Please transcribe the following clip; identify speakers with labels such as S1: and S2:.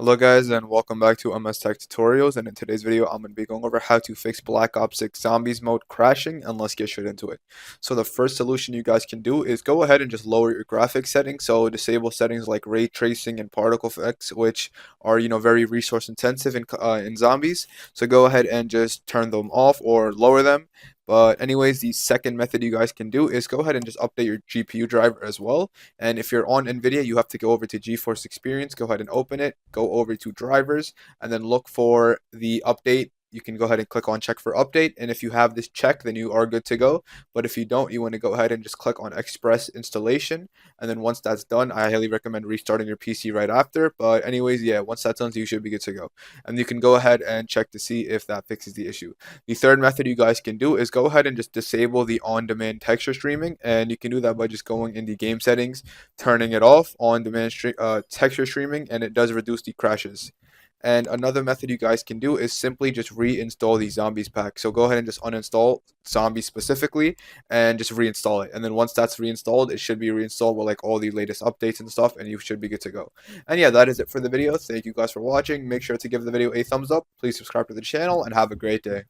S1: Hello guys and welcome back to MS Tech Tutorials, and in today's video I'm going to be going over how to fix Black Ops 6 Zombies mode crashing, and let's get straight into it. So the first solution you guys can do is go ahead and just lower your graphics settings. So disable settings like ray tracing and particle effects, which are very resource intensive in zombies. So go ahead and just turn them off or lower them. But anyways, the second method you guys can do is go ahead and just update your GPU driver as well. And if you're on NVIDIA, you have to go over to GeForce Experience, go ahead and open it, go over to drivers, and then look for the update. You can go ahead and click on check for update. And if you have this check, then you are good to go. But if you don't, you want to go ahead and just click on Express installation. And then once that's done, I highly recommend restarting your PC right after. But anyways, yeah, once that's done, you should be good to go. And you can go ahead and check to see if that fixes the issue. The third method you guys can do is go ahead and just disable the on-demand texture streaming. And you can do that by just going in the game settings, turning it off on demand texture streaming, and it does reduce the crashes. And another method you guys can do is simply just reinstall the zombies pack. So go ahead and just uninstall zombies specifically and just reinstall it. And then once that's reinstalled, it should be reinstalled with like all the latest updates and stuff, and you should be good to go. And yeah, that is it for the video. Thank you guys for watching. Make sure to give the video a thumbs up. Please subscribe to the channel and have a great day.